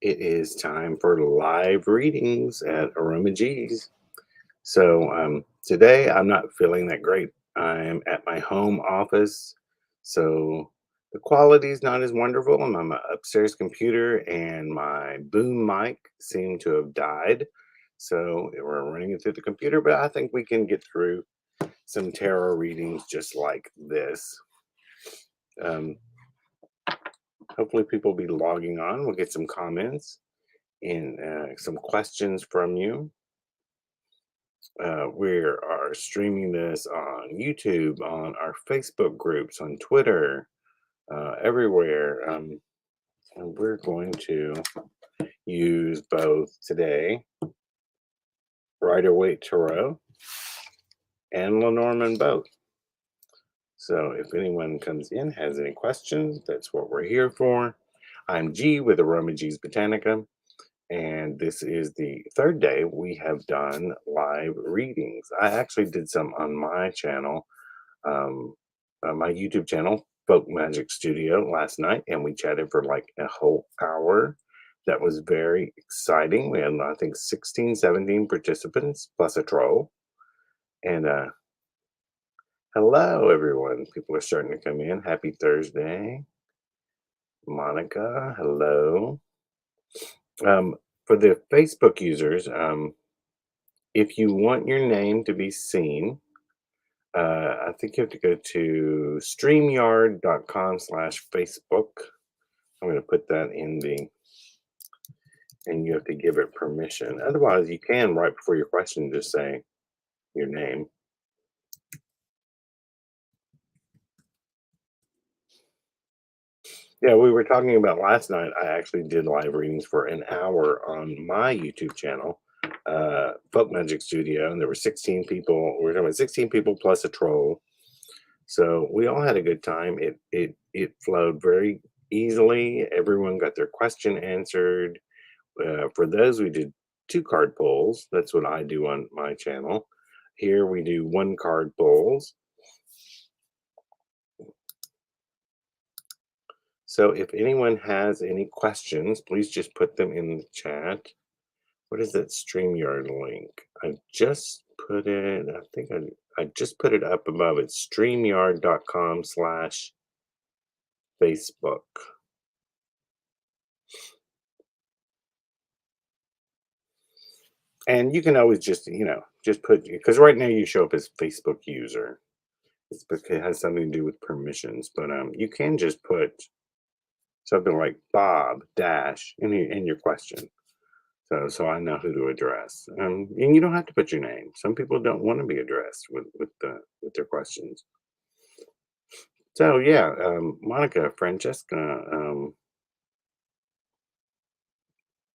It is time for live readings at Aroma G's. So today I'm not feeling that great. I'm at my home office, so the quality is not as wonderful. I'm on my upstairs computer, and my boom mic seemed to have died. So we're running it through the computer, but I think we can get through some tarot readings just like this. Um, Hopefully, people will be logging on. We'll get some comments and some questions from you. We are streaming this on YouTube, on our Facebook groups, on Twitter, everywhere. And we're going to use both today Rider Waite Tarot and Lenormand both. So if anyone comes in, has any questions, that's what we're here for. I'm G with Aroma G's Botanica, and this is the third day we have done live readings. I actually did some on my channel, um, my YouTube channel, Folk Magic Studio, last night, and we chatted for like a whole hour. That was very exciting. We had, I think, 16, 17 participants plus a troll. And hello, everyone. People are starting to come in. Happy Thursday. Monica, hello. Um, for the Facebook users, if you want your name to be seen, I think you have to go to streamyard.com/Facebook. I'm going to put that in and you have to give it permission. Otherwise, you can, right before your question, just say your name. Yeah, we were talking about last night. I actually did live readings for an hour on my YouTube channel, Folk Magic Studio, and there were 16 people. We were talking about 16 people plus a troll. So we all had a good time. It flowed very easily. Everyone got their question answered. For those, we did two card pulls. That's what I do on my channel. Here we do one card pulls. So if anyone has any questions, please just put them in the chat. What is that StreamYard link? I just put it, I think I just put it up above. It's streamyard.com/Facebook. And you can always just, just put, because right now you show up as Facebook user. It's because it has something to do with permissions, but you can just put something like Bob dash in your question. So I know who to address. And you don't have to put your name. Some people don't want to be addressed with their questions. So yeah, Monica, Francesca,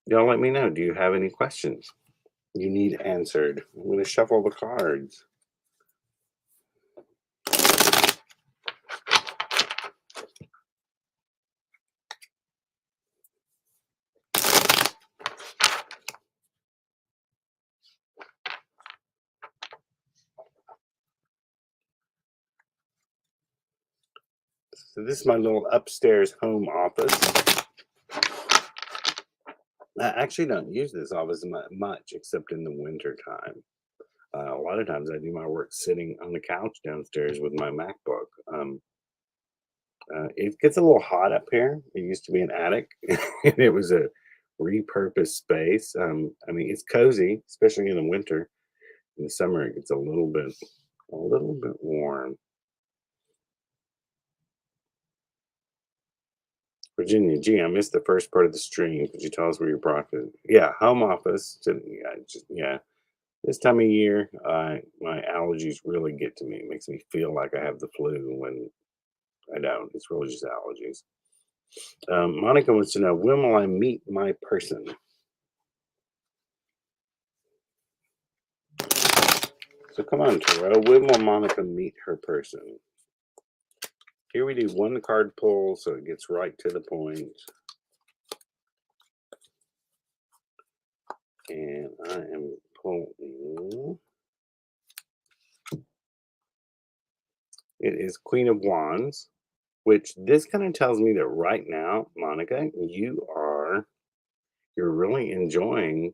y'all let me know. Do you have any questions you need answered? I'm going to shuffle the cards. So this is my little upstairs home office. I actually don't use this office much except in the winter time. A lot of times I do my work sitting on the couch downstairs with my MacBook. It gets a little hot up here. It used to be an attic, and it was a repurposed space. I mean, it's cozy, especially in the winter. In the summer, it gets a little bit warm. Virginia, gee, I missed the first part of the stream. Could you tell us where you're broadcasting? Yeah, home office. Yeah. This time of year, my allergies really get to me. It makes me feel like I have the flu when I don't. It's really just allergies. Monica wants to know, when will I meet my person? So come on, Tarot. When will Monica meet her person? Here we do one card pull, so it gets right to the point. And I am pulling. It is Queen of Wands, which this kind of tells me that right now, Monica, you are you're really enjoying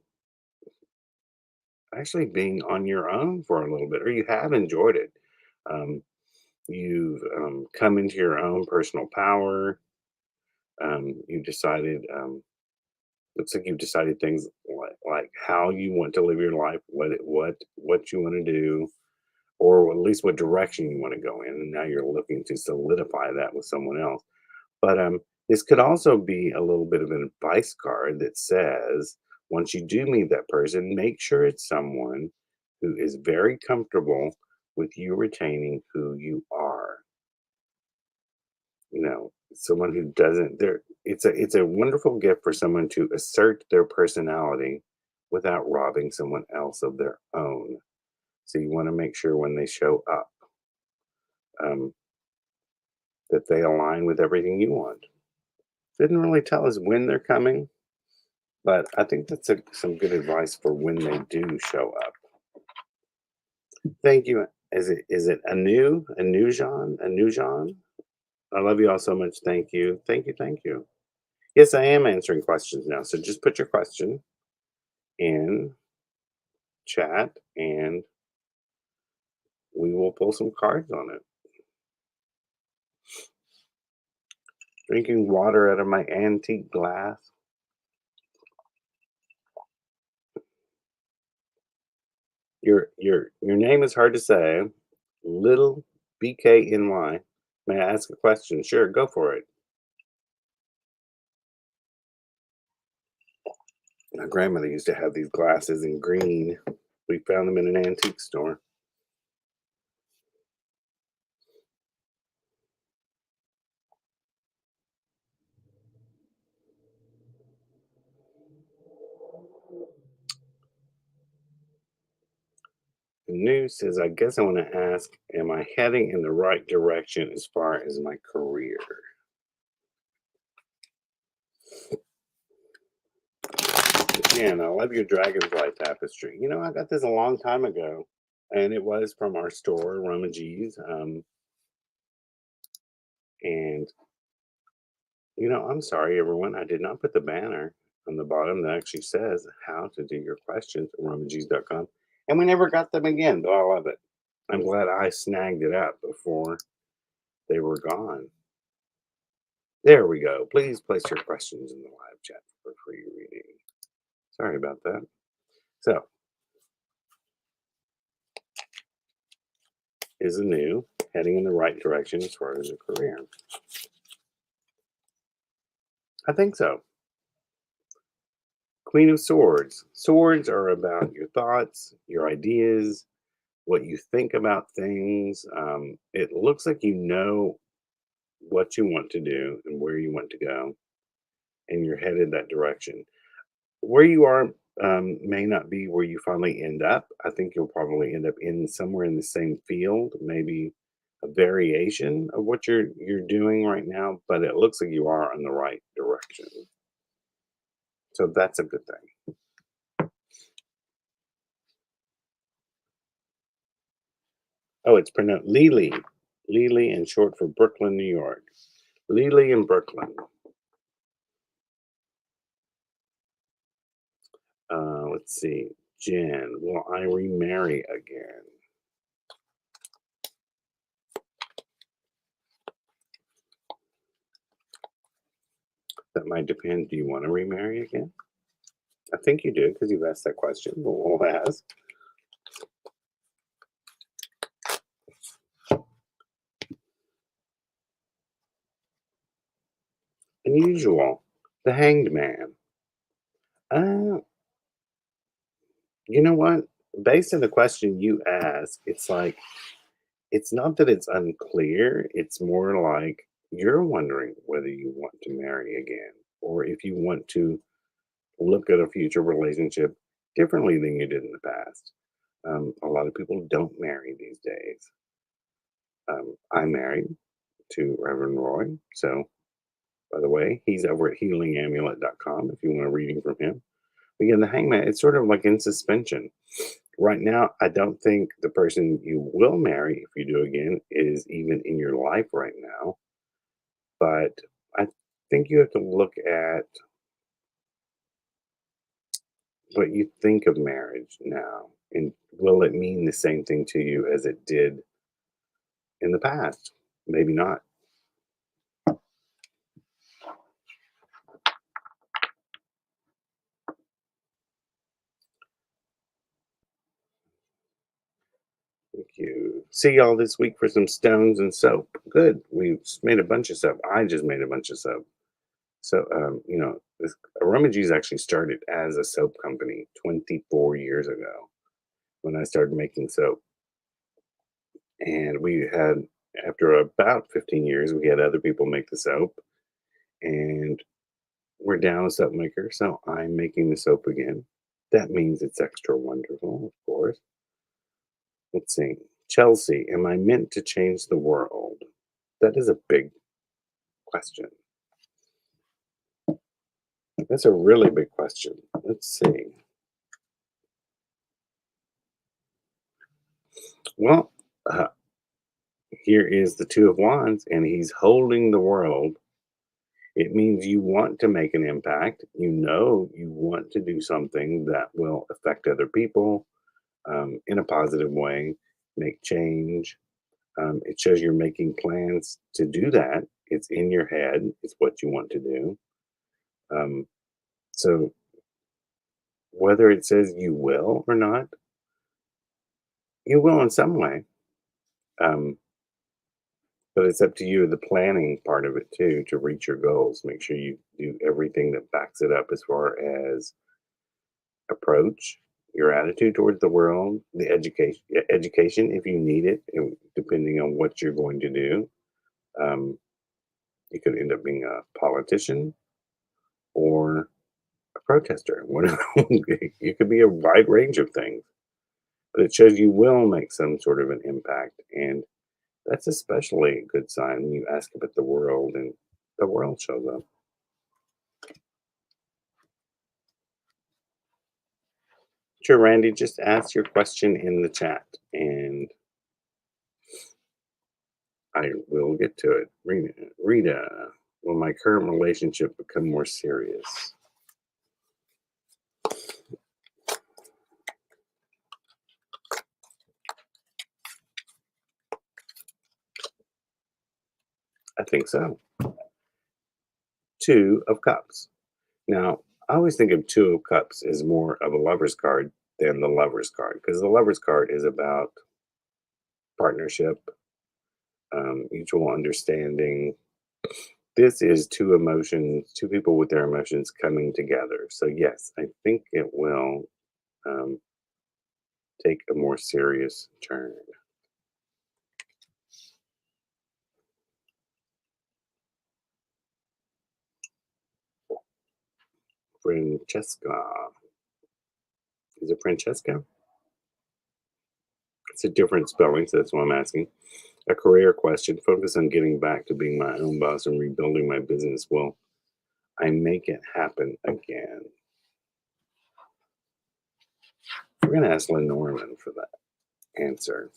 actually being on your own for a little bit, or you have enjoyed it. Um, you've come into your own personal power. You've decided, looks like you've decided things like how you want to live your life, what you want to do, or at least what direction you want to go in. And now you're looking to solidify that with someone else. But this could also be a little bit of an advice card that says, once you do meet that person, make sure it's someone who is very comfortable with you retaining who you are. Someone who doesn't there it's a wonderful gift for someone to assert their personality without robbing someone else of their own. So you want to make sure when they show up, um, that they align with everything you want. Didn't really tell us when they're coming, but I think that's some good advice for when they do show up. Thank you. Is it a new John? I love you all so much. Thank you. Thank you. Thank you. Yes, I am answering questions now. So just put your question in chat and we will pull some cards on it. Drinking water out of my antique glass. Your name is hard to say. Little BKNY. May I ask a question? Sure, go for it. My grandmother used to have these glasses in green. We found them in an antique store. The news says, I guess I want to ask, am I heading in the right direction as far as my career? Again, I love your dragonfly tapestry. I got this a long time ago, and it was from our store, Roma G's. And I'm sorry, everyone. I did not put the banner on the bottom that actually says how to do your questions at RomaGs.com. And we never got them again, but I love it. I'm glad I snagged it up before they were gone. There we go. Please place your questions in the live chat for free reading. Sorry about that. So, is a new heading in the right direction as far as a career? I think so. Queen of Swords. Swords are about your thoughts, your ideas, what you think about things. It looks like you know what you want to do and where you want to go, and you're headed that direction. Where you are may not be where you finally end up. I think you'll probably end up in somewhere in the same field, maybe a variation of what you're doing right now, but it looks like you are in the right direction. So that's a good thing. Oh, it's pronounced Lily. Lily in short for Brooklyn, New York. Lily in Brooklyn. Let's see. Jen, will I remarry again? That might depend. Do you want to remarry again? I think you do because you've asked that question, but we'll ask. Unusual. The Hanged Man. Uh, you know what? Based on the question you ask, it's like, it's not that it's unclear. It's more like you're wondering whether you want to marry again or if you want to look at a future relationship differently than you did in the past. A lot of people don't marry these days. I'm married to Reverend Roy. So, by the way, he's over at healingamulet.com if you want a reading from him. Again, the hangman, it's sort of like in suspension. Right now, I don't think the person you will marry, if you do again, is even in your life right now. But I think you have to look at what you think of marriage now? And will it mean the same thing to you as it did in the past? Maybe not. Thank you. See y'all this week for some stones and soap. Good. We made a bunch of soap. I just made a bunch of soap. So, this Aromag's actually started as a soap company 24 years ago when I started making soap. And after about 15 years, we had other people make the soap. And we're down a soap maker. So I'm making the soap again. That means it's extra wonderful, of course. Let's see. Chelsea, am I meant to change the world? That is a big question. That's a really big question. Let's see. Well, uh, here is the Two of Wands, and he's holding the world. It means you want to make an impact. You know you want to do something that will affect other people in a positive way, make change. It shows you're making plans to do that. It's in your head, it's what you want to do. Um, so, whether it says you will or not, you will in some way. Um, but it's up to you, the planning part of it too, to reach your goals. Make sure you do everything that backs it up as far as approach, your attitude towards the world, the education if you need it, depending on what you're going to do. Um, you could end up being a politician or a protester. Whatever. You could be a wide range of things, but it shows you will make some sort of an impact, and that's especially a good sign when you ask about the world and the world shows up. Sure, Randy, just ask your question in the chat and I will get to it. Rita, will my current relationship become more serious? I think so. Two of Cups. Now, I always think of Two of Cups as more of a lover's card than the lover's card because the lover's card is about partnership, mutual understanding. This is two emotions, two people with their emotions coming together. So, yes, I think it will um, take a more serious turn. Francesca. Is it Francesca? It's a different spelling, so that's why I'm asking. A career question. Focus on getting back to being my own boss and rebuilding my business. Will I make it happen again? We're going to ask Lenormand for that answer.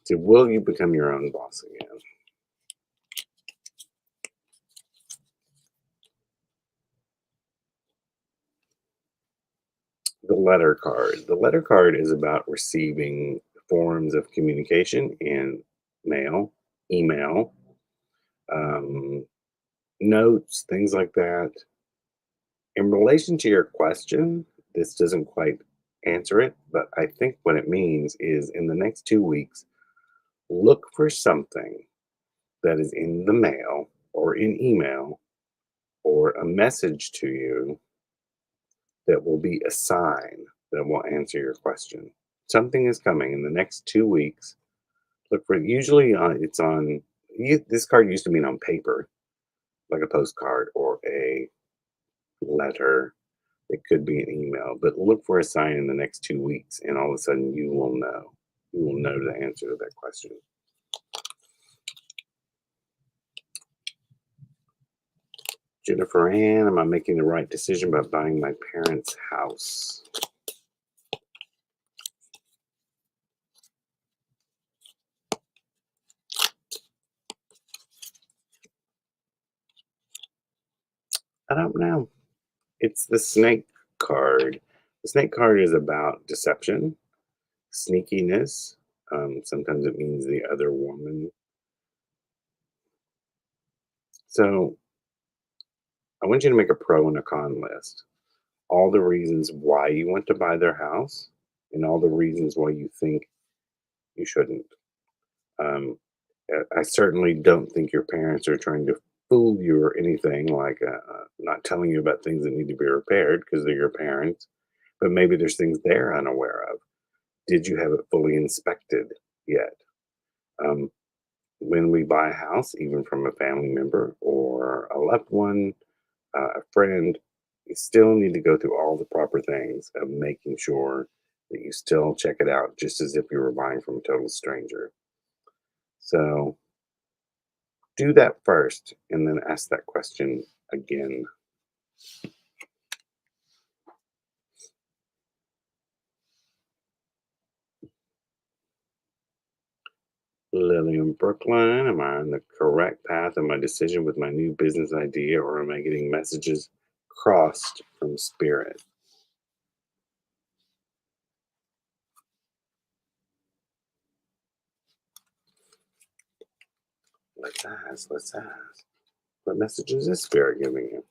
So, will you become your own boss again? The letter card. The letter card is about receiving forms of communication in mail, email, um, notes, things like that. In relation to your question, this doesn't quite answer it, but I think what it means is in the next 2 weeks, look for something that is in the mail or in email or a message to you that will be a sign that will answer your question. Something is coming in the next 2 weeks. Look for usually it's on this card used to be on paper, like a postcard or a letter. It could be an email, but look for a sign in the next 2 weeks, and all of a sudden you will know. You will know the answer to that question. Jennifer Ann, am I making the right decision by buying my parents' house? I don't know. It's the snake card. The snake card is about deception, sneakiness. Sometimes it means the other woman. So I want you to make a pro and a con list. All the reasons why you want to buy their house and all the reasons why you think you shouldn't. Um, I certainly don't think your parents are trying to fool you or anything, like not telling you about things that need to be repaired because they're your parents. But maybe there's things they're unaware of. Did you have it fully inspected yet? Um, when we buy a house, even from a family member or a loved one, a friend, you still need to go through all the proper things of making sure that you still check it out just as if you were buying from a total stranger. So do that first and then ask that question again. Lily in Brooklyn, am I on the correct path in my decision with my new business idea or am I getting messages crossed from spirit? Let's ask. What messages is spirit giving you?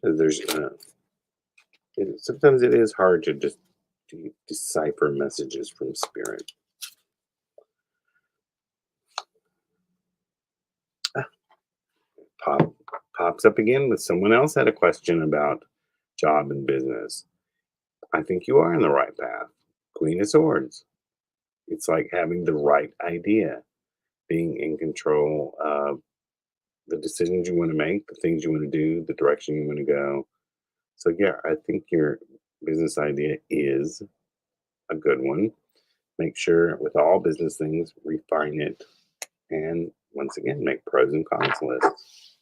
'Cause sometimes it is hard to just decipher messages from spirit. Ah, pop pops up again with someone else had a question about job and business. I think you are in the right path. Queen of Swords. It's like having the right idea, being in control of the decisions you want to make, the things you want to do, the direction you want to go. So yeah, I think your business idea is a good one. Make sure with all business things, refine it and once again make pros and cons lists.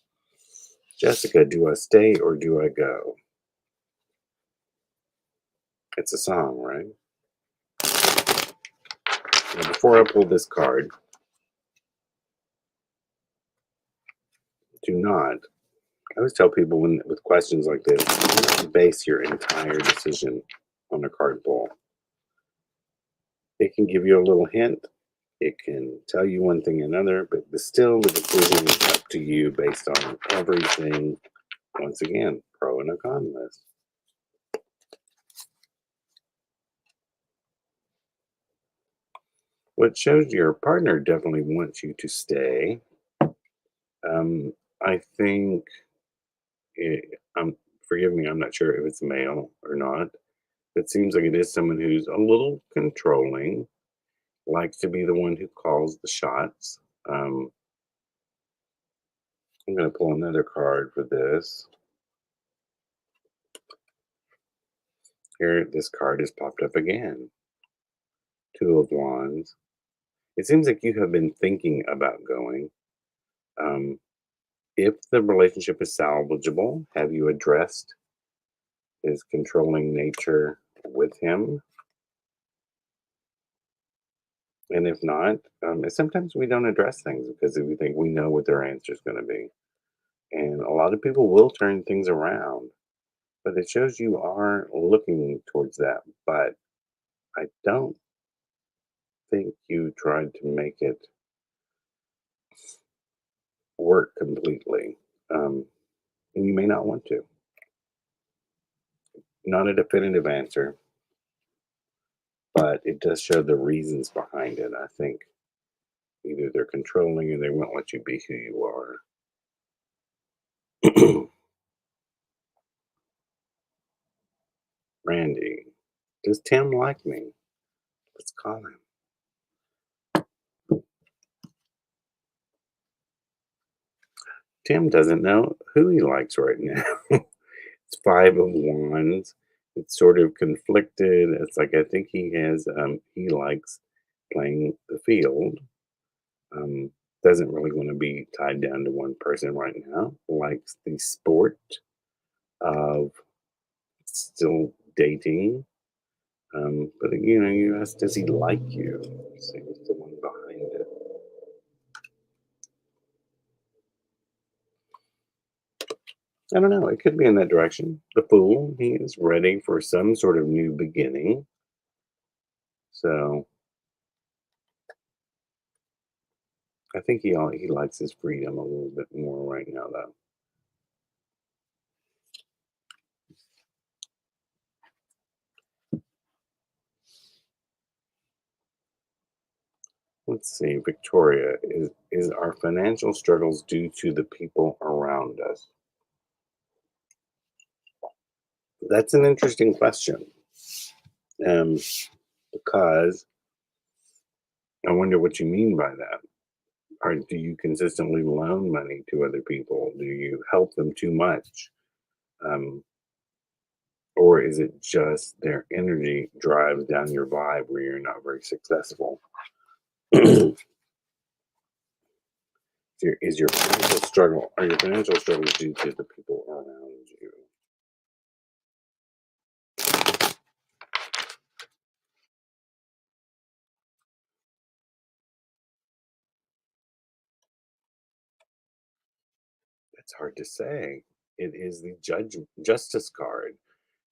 Jessica, do I stay or do I go? It's a song, right? Now, before I pull this card, do not. I always tell people when with questions like this, do not base your entire decision on a card pull. It can give you a little hint. It can tell you one thing or another, but still the decision is up to you based on everything. Once again, pro and a con list. What shows your partner definitely wants you to stay. Um, I think, forgive me, I'm not sure if it's male or not. It seems like it is someone who's a little controlling, likes to be the one who calls the shots. Um, I'm going to pull another card for this. Here, this card has popped up again. Two of Wands. It seems like you have been thinking about going. Um, if the relationship is salvageable, have you addressed his controlling nature with him? And if not, sometimes we don't address things because we think we know what their answer is going to be. And a lot of people will turn things around, but it shows you are looking towards that. But I don't think you tried to make it work completely. Um, and you may not want to. Not a definitive answer, but it does show the reasons behind it. I think either they're controlling or they won't let you be who you are. Randy, does Tim like me? Let's call him. Tim doesn't know who he likes right now. It's Five of Wands. It's sort of conflicted. It's like I think he likes playing the field. Um, doesn't really want to be tied down to one person right now. Likes the sport of still dating. But you ask, does he like you? See what's the one behind it. I don't know. It could be in that direction. The Fool, he is ready for some sort of new beginning. So I think he likes his freedom a little bit more right now, though. Let's see, Victoria, is our financial struggles due to the people around us? That's an interesting question. Um, because I wonder what you mean by that. Or do you consistently loan money to other people? Do you help them too much? Um, or is it just their energy drives down your vibe where you're not very successful? Is your financial struggle are your financial struggles due to the people around you? It's hard to say. It is the justice card.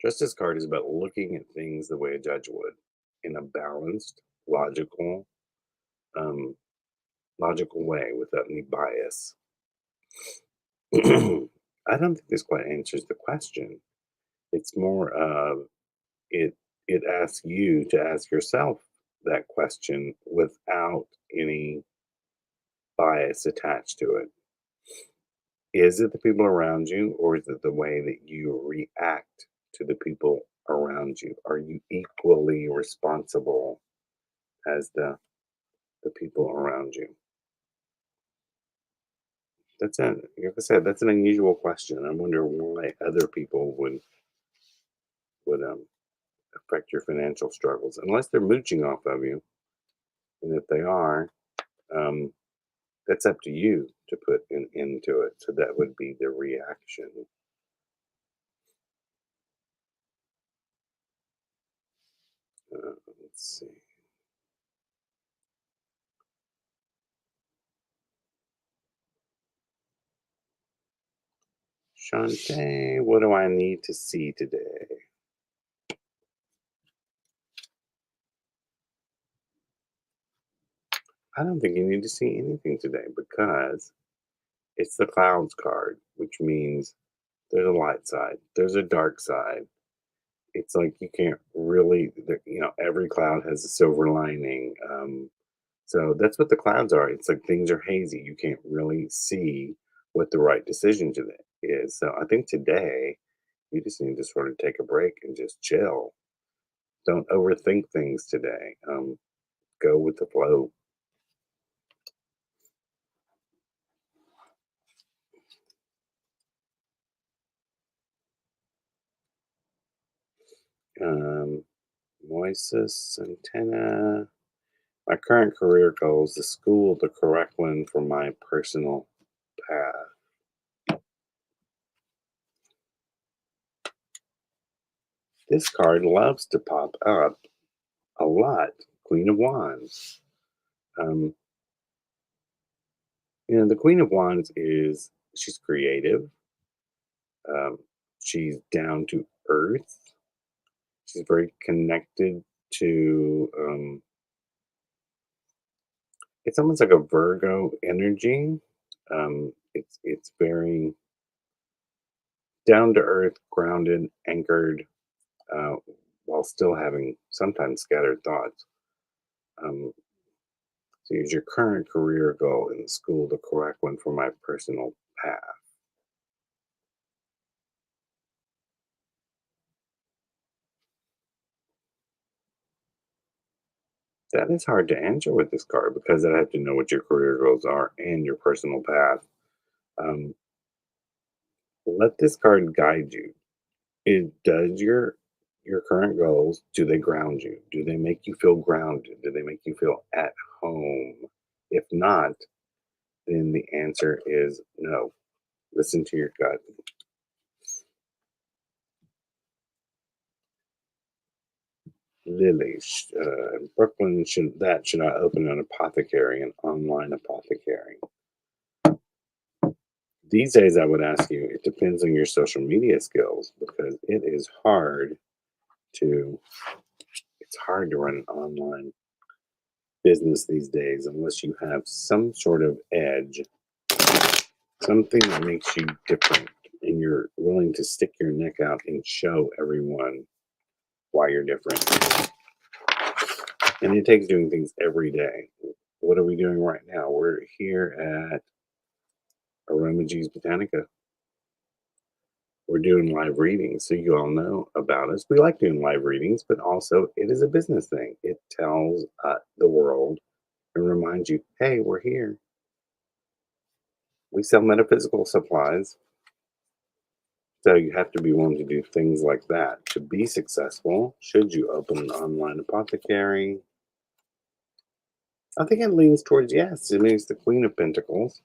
Justice card is about looking at things the way a judge would, in a balanced, um, logical way without any bias. I don't think this quite answers the question. It's more of it. It asks you to ask yourself that question without any bias attached to it. Is it the people around you, or is it the way that you react to the people around you? Are you equally responsible as the people around you? Like I said, that's an unusual question. I wonder why other people would affect your financial struggles, unless they're mooching off of you. And if they are, um, that's up to you to put an end to it. So that would be the reaction. Let's see. Shantae, what do I need to see today? I don't think you need to see anything today because it's the clouds card, which means there's a light side, there's a dark side. It's like you can't really, every cloud has a silver lining. So that's what the clouds are. It's like things are hazy. You can't really see what the right decision to is. So I think today you just need to sort of take a break and just chill. Don't overthink things today. Go with the flow. Um, Moises antenna. My current career goals, the school, the correct one for my personal path. This card loves to pop up a lot. Queen of Wands. Um, the Queen of Wands she's creative. Um, she's down to earth. She's very connected to. It's almost like a Virgo energy. It's very down to earth, grounded, anchored, uh, while still having sometimes scattered thoughts. Um, so use your current career goal in school, the correct one for my personal path. That is hard to answer with this card because I have to know what your career goals are and your personal path. Um, let this card guide you. It does your current goals. Do they ground you? Do they make you feel grounded? Do they make you feel at home? If not, then the answer is no. Listen to your gut. Lily, Brooklyn should I open an apothecary, an online apothecary? These days, I would ask you, it depends on your social media skills because to, it's hard to run an online business these days unless you have some sort of edge, something that makes you different and you're willing to stick your neck out and show everyone why you're different. And it takes doing things every day. What are we doing right now? We're here at Aromagees Botanica. We're doing live readings, so you all know about us. We like doing live readings, but also it is a business thing. It tells the world and reminds you, hey, we're here. We sell metaphysical supplies. So you have to be willing to do things like that to be successful. Should you open an online apothecary? I think it leans towards yes. It means the Queen of Pentacles.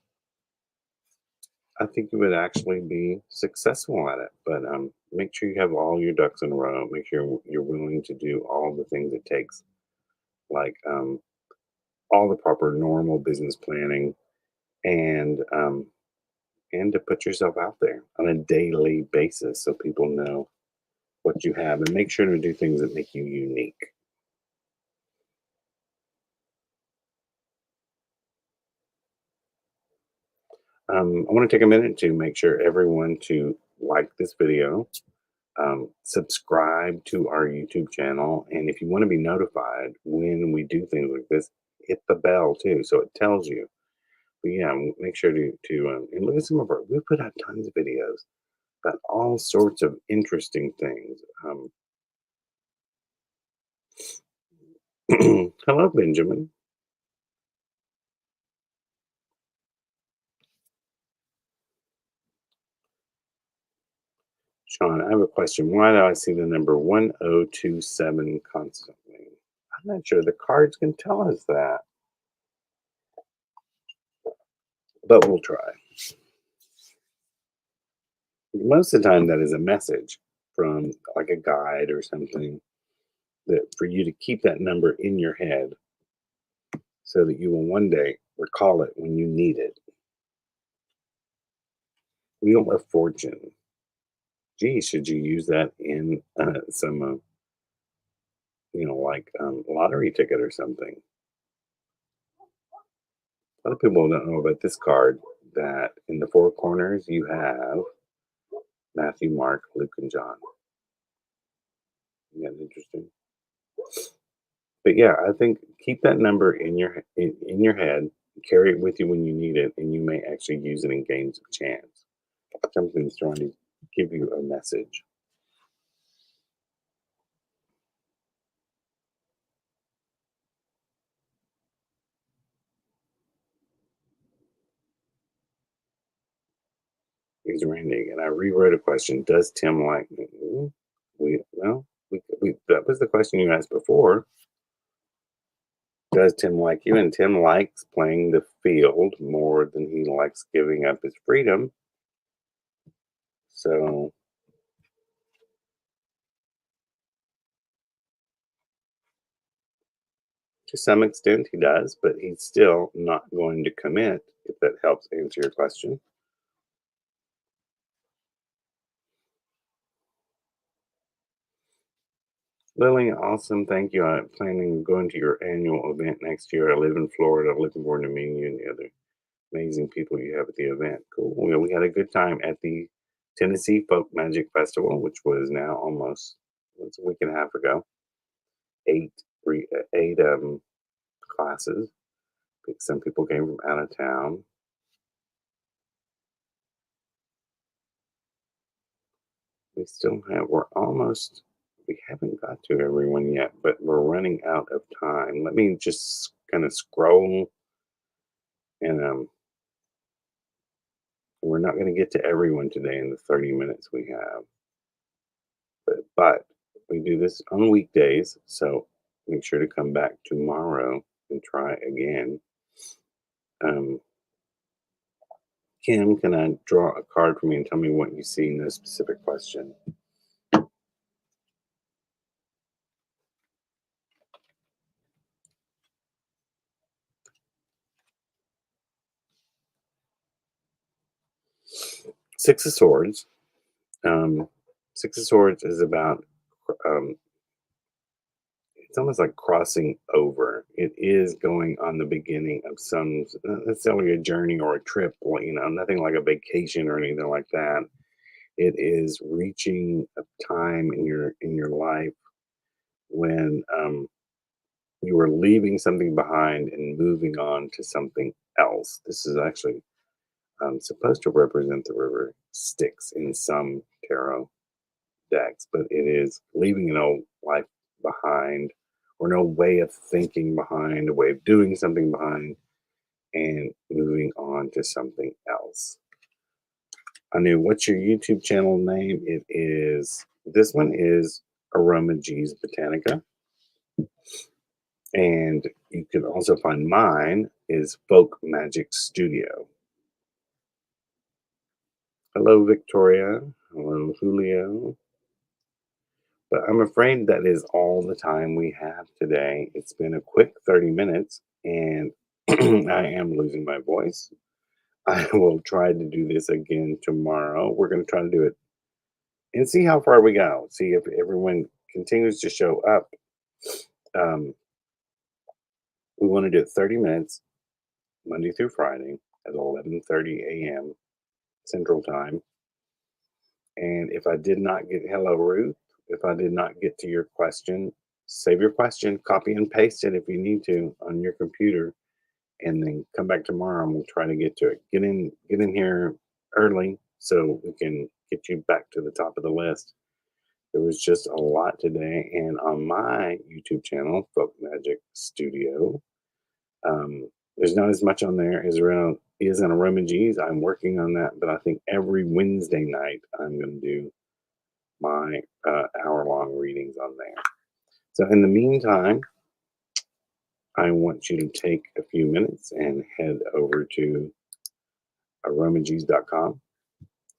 I think you would actually be successful at it, but make sure you have all your ducks in a row. Make sure you're willing to do all the things it takes, like all the proper normal business planning, and and to put yourself out there on a daily basis so people know what you have, and make sure to do things that make you unique. I want to take a minute to make sure everyone to like this video, subscribe to our YouTube channel, and if you want to be notified when we do things like this, hit the bell too, so it tells you. But yeah, make sure to and look at some of our. We put out tons of videos about all sorts of interesting things. Hello, Benjamin. Sean, I have a question. Why do I see the number 1027 constantly? I'm not sure the cards can tell us that, but we'll try. Most of the time, that is a message from like a guide or something that for you to keep that number in your head so that you will one day recall it when you need it. Wheel of Fortune. Gee, should you use that in some, like lottery ticket or something? A lot of people don't know about this card that in the four corners you have Matthew, Mark, Luke, and John. Isn't that interesting? But yeah, I think keep that number in your head, carry it with you when you need it, and you may actually use it in games of chance. Something's trying to give you a message. It's raining, and I rewrote a question. Does Tim like me? We that was the question you asked before. Does Tim like you? And Tim likes playing the field more than he likes giving up his freedom. So to some extent he does, but he's still not going to commit, if that helps answer your question. Lily, awesome. Thank you. I'm planning on going to your annual event next year. I live in Florida. Looking forward to meeting you and the other amazing people you have at the event. Cool. We had a good time at the Tennessee Folk Magic Festival, which was now almost it's a week and a half ago. Eight classes. Some people came from out of town. We haven't got to everyone yet, but we're running out of time. Let me just kind of scroll, and we're not going to get to everyone today in the 30 minutes we have. But we do this on weekdays, so make sure to come back tomorrow and try again. Um, Kim, can I draw a card for me and tell me what you see in this specific question? Six of Swords. Um, Six of Swords is about, um, it's almost like crossing over. It is going on the beginning of some, not necessarily a journey or a trip, or, nothing like a vacation or anything like that. It is reaching a time in your life when you are leaving something behind and moving on to something else. This is actually supposed to represent the river Styx in some tarot decks, but it is leaving an old life behind, or an old way of thinking behind, a way of doing something behind, and moving on to something else. I knew, what's your YouTube channel name? This one is Aroma G's Botanica. And you can also find mine is Folk Magic Studio. Hello, Victoria. Hello, Julio. But I'm afraid that is all the time we have today. It's been a quick 30 minutes, and I am losing my voice. I will try to do this again tomorrow. We're going to try to do it and see how far we go. See if everyone continues to show up. Um, we want to do it 30 minutes, Monday through Friday at 11:30 a.m. Central Time. And if I did not get, hello, Ruth, if I did not get to your question, save your question, copy and paste it if you need to on your computer, and then come back tomorrow and we'll try to get to it. Get in here early so we can get you back to the top of the list. There was just a lot today, and on my YouTube channel, Folk Magic Studio, there's not as much on there as around is on Aroma G's. I'm working on that, but I think every Wednesday night I'm going to do my hour-long readings on there. So in the meantime, I want you to take a few minutes and head over to aromags.com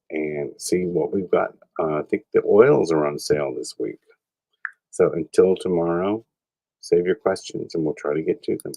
and see what we've got. I think the oils are on sale this week. So until tomorrow, save your questions and we'll try to get to them.